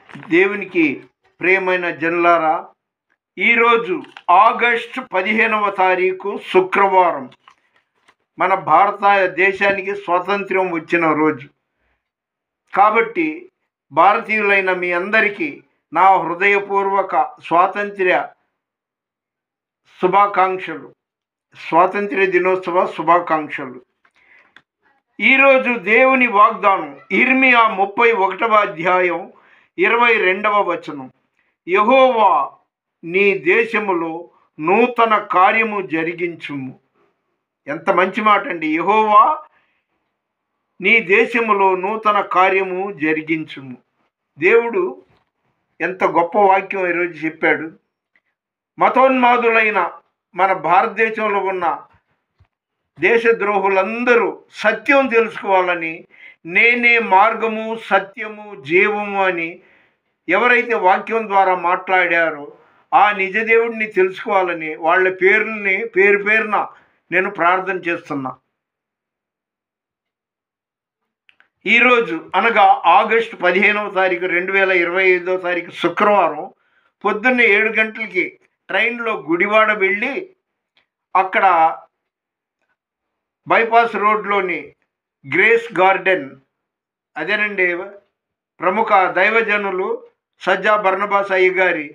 దేవునికి ప్రియమైన జనులారా, ఈరోజు ఆగస్టు 15వ తారీఖు శుక్రవారం మన భారతదేశానికి స్వాతంత్ర్యం వచ్చిన రోజు. కాబట్టి భారతీయులైన మీ అందరికీ నా హృదయపూర్వక స్వాతంత్ర్య శుభాకాంక్షలు, స్వాతంత్ర్య దినోత్సవ శుభాకాంక్షలు. ఈరోజు దేవుని వాగ్దానం ఇర్మియా 31వ అధ్యాయం 22వ వచనం. యెహోవా నీ దేశములో నూతన కార్యము జరిగించుము. ఎంత మంచి మాట అండి! యెహోవా నీ దేశములో నూతన కార్యము జరిగించుము. దేవుడు ఎంత గొప్ప వాక్యం ఈరోజు చెప్పాడు. మతోన్మాదులైన మన భారతదేశంలో ఉన్న దేశద్రోహులందరూ సత్యం తెలుసుకోవాలని, నేనే మార్గము సత్యము జీవము అని ఎవరైతే వాక్యం ద్వారా మాట్లాడారో ఆ నిజదేవుడిని తెలుసుకోవాలని వాళ్ళ పేరుని పేరున నేను ప్రార్థన చేస్తున్నా. ఈరోజు అనగా ఆగస్టు 15వ తారీఖు 2025వ తారీఖు శుక్రవారం పొద్దున్న 7 గంటలకి ట్రైన్లో గుడివాడ వెళ్ళి అక్కడ బైపాస్ రోడ్లోని గ్రేస్ గార్డెన్, అదేనండి ప్రముఖ దైవజనులు సజ్జా బర్నబాస్ అయ్య గారి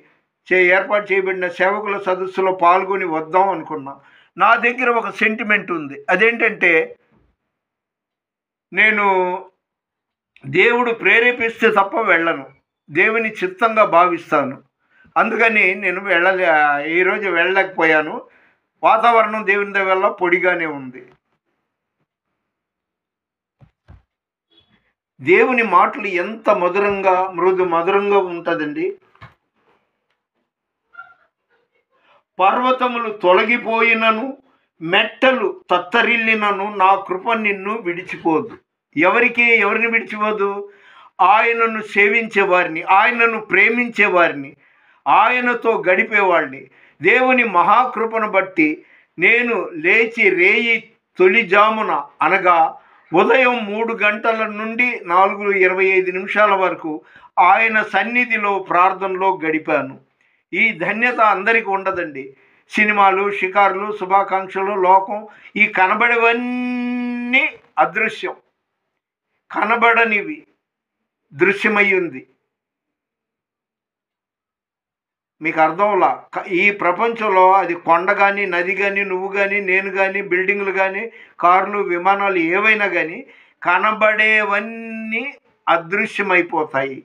ఏర్పాటు చేయబడిన సేవకుల సదస్సులో పాల్గొని వద్దాం అనుకున్నా. నా దగ్గర ఒక సెంటిమెంట్ ఉంది. అదేంటంటే, నేను దేవుడు ప్రేరేపిస్తే తప్ప వెళ్ళను, దేవుని చిత్తంగా భావిస్తాను. అందుకని నేను ఈరోజు వెళ్ళలేకపోయాను. వాతావరణం దేవుని దయ వల్ల పొడిగానే ఉంది. దేవుని మాటలు ఎంత మధురంగా మధురంగా ఉంటుందండి. పర్వతములు తొలగిపోయినను మెట్టలు తత్తరిల్లినను నా కృప నిన్ను విడిచిపోదు. ఎవరిని విడిచిపోదు? ఆయనను సేవించేవారిని, ఆయనను ప్రేమించేవారిని, ఆయనతో గడిపేవాడిని. దేవుని మహాకృపను బట్టి నేను లేచి రేయి తొలిజామున అనగా ఉదయం 3 గంటల నుండి 4:25 వరకు ఆయన సన్నిధిలో ప్రార్థనలో గడిపాను. ఈ ధన్యత అందరికీ ఉండదండి. సినిమాలు, షికారులు, శుభాకాంక్షలు, లోకం, ఈ కనబడేవన్నీ అదృశ్యం. కనబడనివి దృశ్యమయ్యింది. మీకు అర్థంలా? ఈ ప్రపంచంలో అది కొండ కానీ, నది కానీ, నువ్వు కానీ, నేను కానీ, బిల్డింగ్లు కానీ, కార్లు, విమానాలు ఏవైనా కానీ కనబడేవన్నీ అదృశ్యమైపోతాయి.